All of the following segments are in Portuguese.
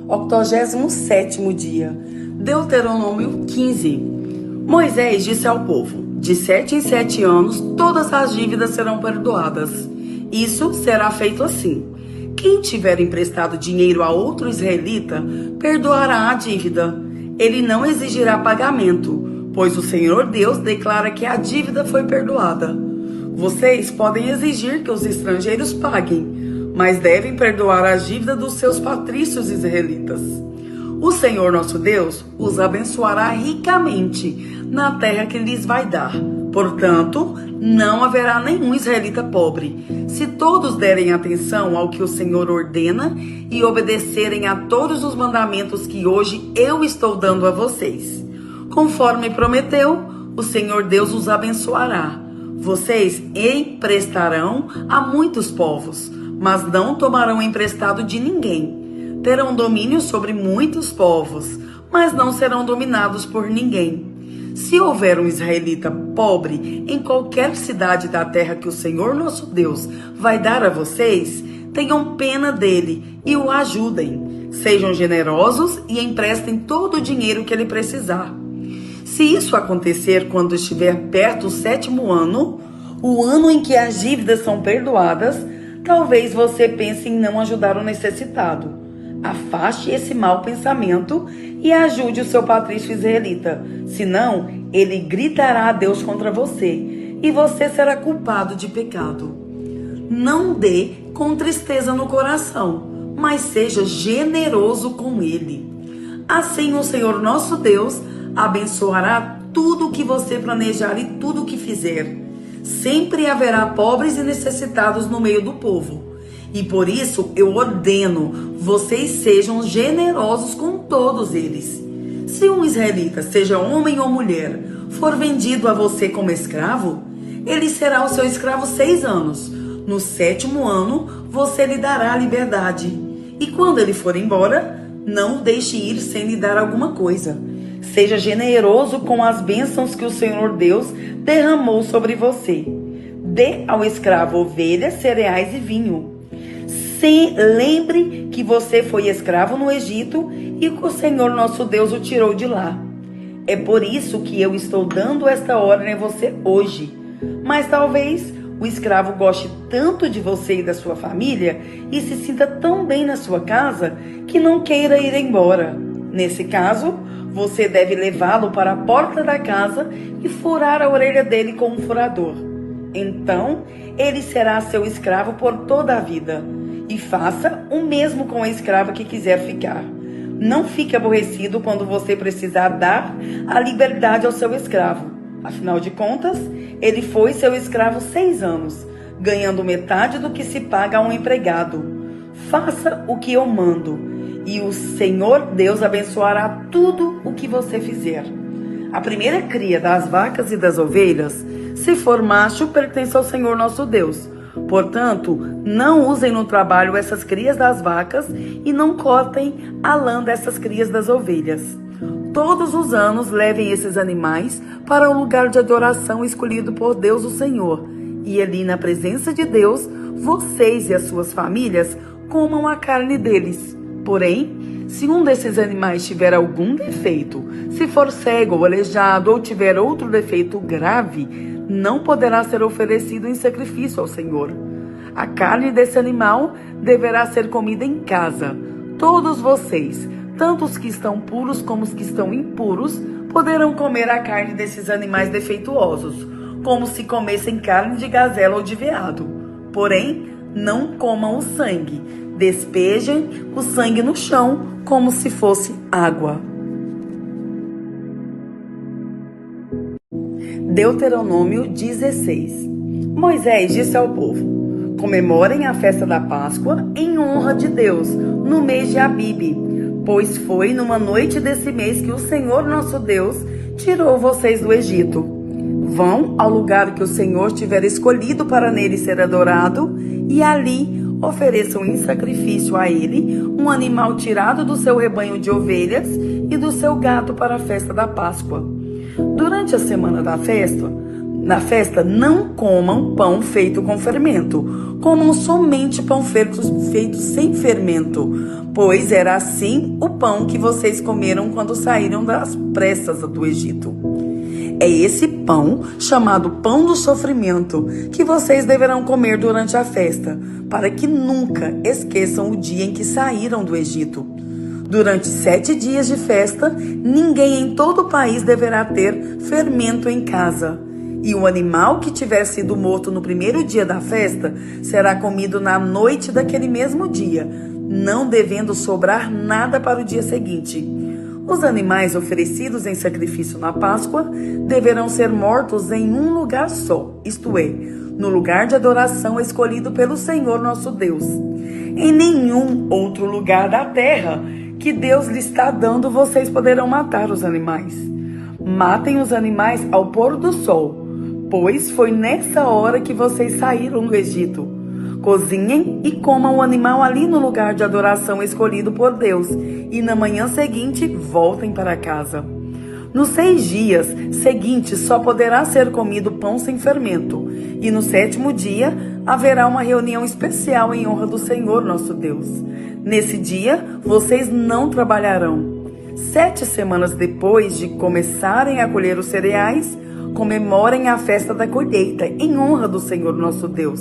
87º dia. Deuteronômio 15. Moisés disse ao povo: de 7 em 7 anos todas as dívidas serão perdoadas. Isso será feito assim: quem tiver emprestado dinheiro a outro israelita, perdoará a dívida. Ele não exigirá pagamento, pois o Senhor Deus declara que a dívida foi perdoada. Vocês podem exigir que os estrangeiros paguem, mas devem perdoar a dívida dos seus patrícios israelitas. O Senhor nosso Deus os abençoará ricamente na terra que lhes vai dar. Portanto, não haverá nenhum israelita pobre, se todos derem atenção ao que o Senhor ordena e obedecerem a todos os mandamentos que hoje eu estou dando a vocês. Conforme prometeu, o Senhor Deus os abençoará. Vocês emprestarão a muitos povos, mas não tomarão emprestado de ninguém. Terão domínio sobre muitos povos, mas não serão dominados por ninguém. Se houver um israelita pobre em qualquer cidade da terra que o Senhor nosso Deus vai dar a vocês, tenham pena dele e o ajudem. Sejam generosos e emprestem todo o dinheiro que ele precisar. Se isso acontecer quando estiver perto do 7º ano, o ano em que as dívidas são perdoadas, talvez você pense em não ajudar o necessitado. Afaste esse mau pensamento e ajude o seu patrício israelita. Senão, ele gritará a Deus contra você e você será culpado de pecado. Não dê com tristeza no coração, mas seja generoso com ele. Assim o Senhor nosso Deus abençoará tudo o que você planejar e tudo o que fizer. Sempre haverá pobres e necessitados no meio do povo. E por isso eu ordeno, vocês sejam generosos com todos eles. Se um israelita, seja homem ou mulher, for vendido a você como escravo, ele será o seu escravo 6 anos. No 7º ano, você lhe dará a liberdade. E quando ele for embora, não o deixe ir sem lhe dar alguma coisa. Seja generoso com as bênçãos que o Senhor Deus derramou sobre você. Dê ao escravo ovelhas, cereais e vinho. Lembre que você foi escravo no Egito e que o Senhor nosso Deus o tirou de lá. É por isso que eu estou dando esta ordem a você hoje. Mas talvez o escravo goste tanto de você e da sua família e se sinta tão bem na sua casa que não queira ir embora. Nesse caso, você deve levá-lo para a porta da casa e furar a orelha dele com um furador. Então, ele será seu escravo por toda a vida. E faça o mesmo com a escrava que quiser ficar. Não fique aborrecido quando você precisar dar a liberdade ao seu escravo. Afinal de contas, ele foi seu escravo 6 anos, ganhando metade do que se paga a um empregado. Faça o que eu mando, e o Senhor Deus abençoará tudo o que você fizer. A primeira cria das vacas e das ovelhas, se for macho, pertence ao Senhor nosso Deus. Portanto, não usem no trabalho essas crias das vacas e não cortem a lã dessas crias das ovelhas. Todos os anos levem esses animais para o lugar de adoração escolhido por Deus o Senhor. E ali na presença de Deus, vocês e as suas famílias comam a carne deles. Porém, se um desses animais tiver algum defeito, se for cego ou aleijado ou tiver outro defeito grave, não poderá ser oferecido em sacrifício ao Senhor. A carne desse animal deverá ser comida em casa. Todos vocês, tanto os que estão puros como os que estão impuros, poderão comer a carne desses animais defeituosos, como se comessem carne de gazela ou de veado. Porém, não comam o sangue. Despejem o sangue no chão como se fosse água. Deuteronômio 16. Moisés disse ao povo: comemorem a festa da Páscoa em honra de Deus, no mês de Abibe, pois foi numa noite desse mês que o Senhor nosso Deus tirou vocês do Egito. Vão ao lugar que o Senhor tiver escolhido para nele ser adorado, e ali ofereçam em sacrifício a ele um animal tirado do seu rebanho de ovelhas e do seu gado para a festa da Páscoa. Durante a semana da festa, Na festa, não comam pão feito com fermento. Comam somente pão feito sem fermento, pois era assim o pão que vocês comeram quando saíram das pressas do Egito. É esse pão, chamado pão do sofrimento, que vocês deverão comer durante a festa, para que nunca esqueçam o dia em que saíram do Egito. Durante 7 dias de festa, ninguém em todo o país deverá ter fermento em casa. E o animal que tiver sido morto no primeiro dia da festa será comido na noite daquele mesmo dia, não devendo sobrar nada para o dia seguinte. Os animais oferecidos em sacrifício na Páscoa deverão ser mortos em um lugar só, isto é, no lugar de adoração escolhido pelo Senhor nosso Deus. Em nenhum outro lugar da terra que Deus lhe está dando vocês poderão matar os animais. Matem os animais ao pôr do sol, pois foi nessa hora que vocês saíram do Egito. Cozinhem e comam o animal ali no lugar de adoração escolhido por Deus, e na manhã seguinte voltem para casa. Nos 6 dias seguintes só poderá ser comido pão sem fermento, e no 7º dia haverá uma reunião especial em honra do Senhor nosso Deus. Nesse dia vocês não trabalharão. 7 semanas depois de começarem a colher os cereais, comemorem a festa da colheita em honra do Senhor nosso Deus.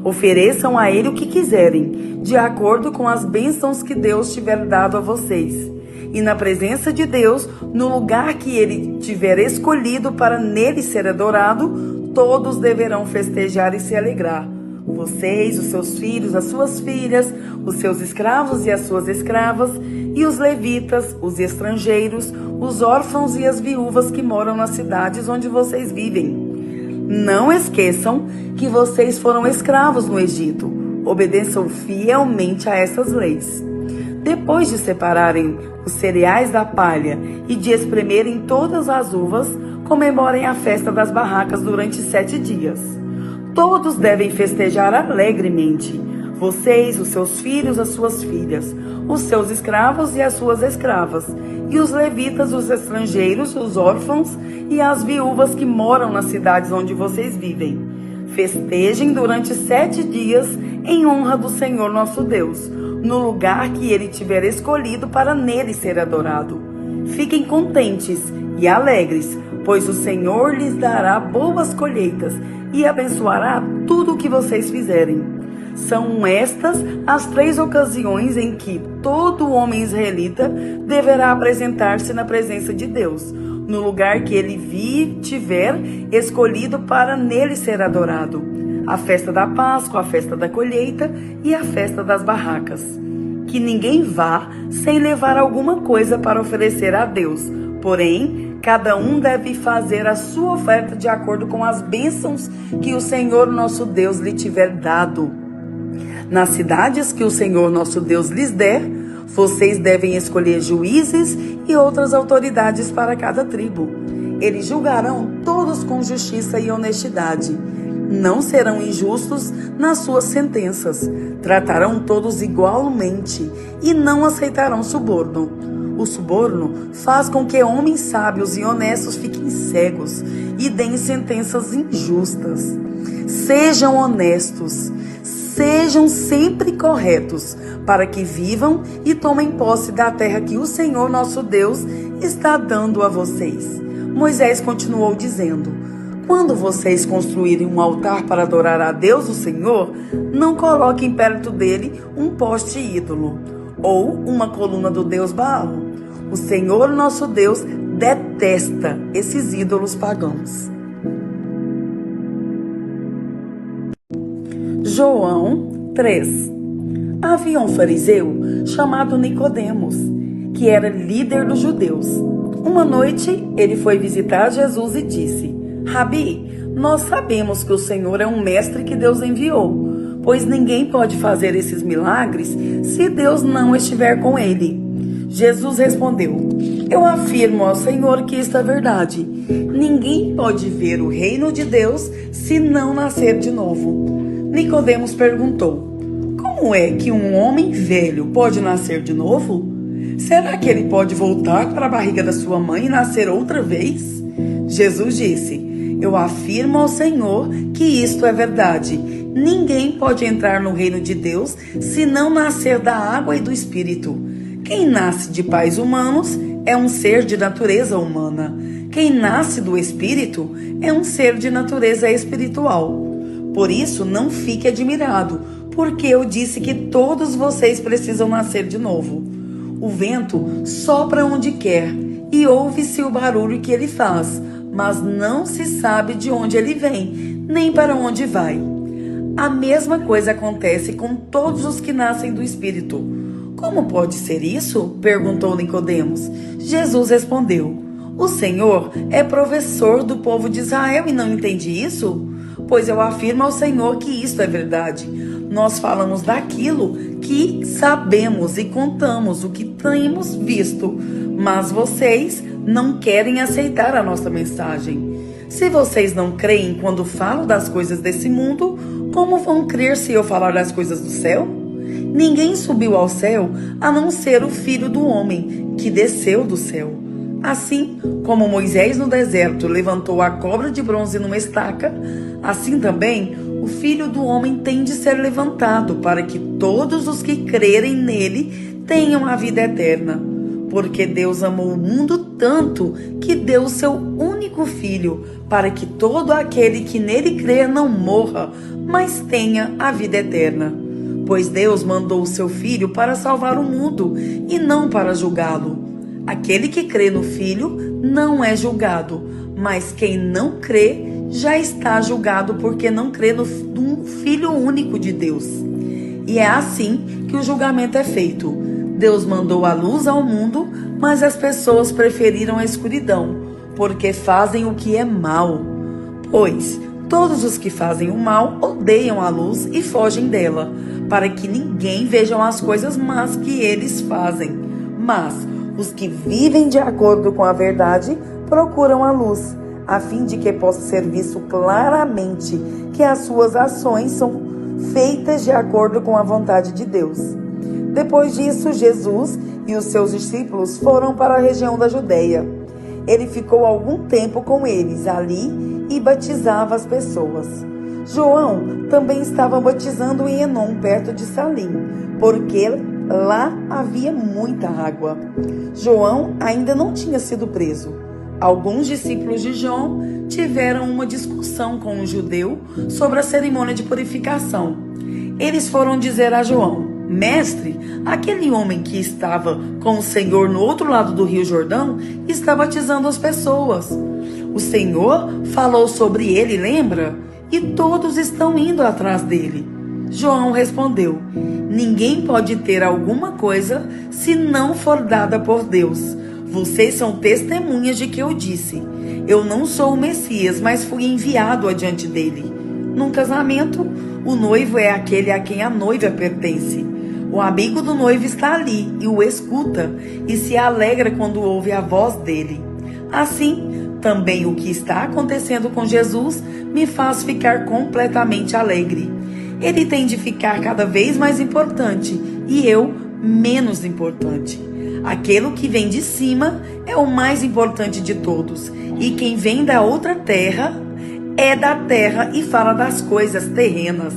Ofereçam a Ele o que quiserem, de acordo com as bênçãos que Deus tiver dado a vocês. E na presença de Deus, no lugar que Ele tiver escolhido para nele ser adorado, todos deverão festejar e se alegrar. Vocês, os seus filhos, as suas filhas, os seus escravos e as suas escravas, e os levitas, os estrangeiros, os órfãos e as viúvas que moram nas cidades onde vocês vivem. Não esqueçam que vocês foram escravos no Egito. Obedeçam fielmente a essas leis. Depois de separarem os cereais da palha e de espremerem todas as uvas, comemorem a festa das barracas durante 7 dias. Todos devem festejar alegremente. Vocês, os seus filhos, as suas filhas, os seus escravos e as suas escravas, e os levitas, os estrangeiros, os órfãos e as viúvas que moram nas cidades onde vocês vivem. Festejem durante 7 dias em honra do Senhor nosso Deus, no lugar que Ele tiver escolhido para nele ser adorado. Fiquem contentes e alegres, pois o Senhor lhes dará boas colheitas e abençoará tudo o que vocês fizerem. São estas as 3 ocasiões em que todo homem israelita deverá apresentar-se na presença de Deus, no lugar que ele tiver escolhido para nele ser adorado: a festa da Páscoa, a festa da colheita e a festa das barracas. Que ninguém vá sem levar alguma coisa para oferecer a Deus, porém, cada um deve fazer a sua oferta de acordo com as bênçãos que o Senhor nosso Deus lhe tiver dado. Nas cidades que o Senhor nosso Deus lhes der, vocês devem escolher juízes e outras autoridades para cada tribo. Eles julgarão todos com justiça e honestidade. Não serão injustos nas suas sentenças. Tratarão todos igualmente e não aceitarão suborno. O suborno faz com que homens sábios e honestos fiquem cegos e deem sentenças injustas. Sejam honestos. Sejam sempre corretos, para que vivam e tomem posse da terra que o Senhor nosso Deus está dando a vocês. Moisés continuou dizendo: quando vocês construírem um altar para adorar a Deus o Senhor, não coloquem perto dele um poste ídolo ou uma coluna do Deus Baal. O Senhor nosso Deus detesta esses ídolos pagãos. João 3. Havia um fariseu chamado Nicodemos, que era líder dos judeus. Uma noite, ele foi visitar Jesus e disse: Rabi, nós sabemos que o Senhor é um mestre que Deus enviou, pois ninguém pode fazer esses milagres se Deus não estiver com ele. Jesus respondeu: eu afirmo ao Senhor que isto é verdade. Ninguém pode ver o reino de Deus se não nascer de novo. Nicodemos perguntou: como é que um homem velho pode nascer de novo? Será que ele pode voltar para a barriga da sua mãe e nascer outra vez? Jesus disse: Eu afirmo ao Senhor que isto é verdade. Ninguém pode entrar no reino de Deus se não nascer da água e do Espírito. Quem nasce de pais humanos é um ser de natureza humana. Quem nasce do Espírito é um ser de natureza espiritual. Por isso, não fique admirado, porque eu disse que todos vocês precisam nascer de novo. O vento sopra onde quer e ouve-se o barulho que ele faz, mas não se sabe de onde ele vem, nem para onde vai. A mesma coisa acontece com todos os que nascem do Espírito. Como pode ser isso? Perguntou Nicodemos. Jesus respondeu: O Senhor é professor do povo de Israel e não entende isso? Pois eu afirmo ao Senhor que isto é verdade. Nós falamos daquilo que sabemos e contamos o que temos visto, mas vocês não querem aceitar a nossa mensagem. Se vocês não creem quando falo das coisas desse mundo, como vão crer se eu falar das coisas do céu? Ninguém subiu ao céu a não ser o Filho do Homem, que desceu do céu. Assim como Moisés no deserto levantou a cobra de bronze numa estaca, assim também o Filho do Homem tem de ser levantado para que todos os que crerem nele tenham a vida eterna. Porque Deus amou o mundo tanto que deu o seu único Filho, para que todo aquele que nele crer não morra, mas tenha a vida eterna. Pois Deus mandou o seu Filho para salvar o mundo e não para julgá-lo. Aquele que crê no Filho não é julgado, mas quem não crê já está julgado porque não crê no Filho único de Deus. E é assim que o julgamento é feito. Deus mandou a luz ao mundo, mas as pessoas preferiram a escuridão, porque fazem o que é mal. Pois todos os que fazem o mal odeiam a luz e fogem dela, para que ninguém vejam as coisas más que eles fazem. Mas os que vivem de acordo com a verdade procuram a luz, a fim de que possa ser visto claramente que as suas ações são feitas de acordo com a vontade de Deus. Depois disso, Jesus e os seus discípulos foram para a região da Judeia. Ele ficou algum tempo com eles ali e batizava as pessoas. João também estava batizando em Enom, perto de Salim, porque lá havia muita água. João ainda não tinha sido preso. Alguns discípulos de João tiveram uma discussão com um judeu sobre a cerimônia de purificação. Eles foram dizer a João: Mestre, aquele homem que estava com o Senhor no outro lado do rio Jordão está batizando as pessoas. O Senhor falou sobre ele, lembra? E todos estão indo atrás dele. João respondeu: Ninguém pode ter alguma coisa se não for dada por Deus. Vocês são testemunhas de que eu disse: Eu não sou o Messias, mas fui enviado adiante dele. Num casamento, o noivo é aquele a quem a noiva pertence. O amigo do noivo está ali e o escuta e se alegra quando ouve a voz dele. Assim, também o que está acontecendo com Jesus me faz ficar completamente alegre. Ele tem de ficar cada vez mais importante e eu menos importante. Aquele que vem de cima é o mais importante de todos, e quem vem da outra terra é da terra e fala das coisas terrenas.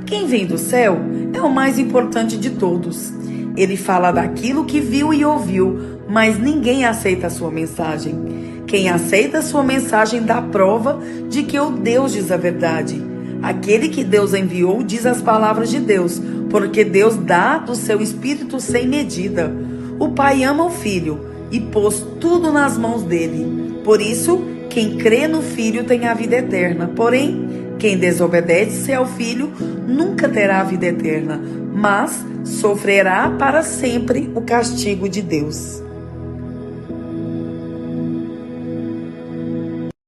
Quem vem do céu é o mais importante de todos. Ele fala daquilo que viu e ouviu, mas ninguém aceita a sua mensagem. Quem aceita a sua mensagem dá prova de que o Deus diz a verdade. Aquele que Deus enviou diz as palavras de Deus, porque Deus dá do seu Espírito sem medida. O Pai ama o Filho e pôs tudo nas mãos dele. Por isso, quem crê no Filho tem a vida eterna. Porém, quem desobedece ao Filho nunca terá a vida eterna, mas sofrerá para sempre o castigo de Deus.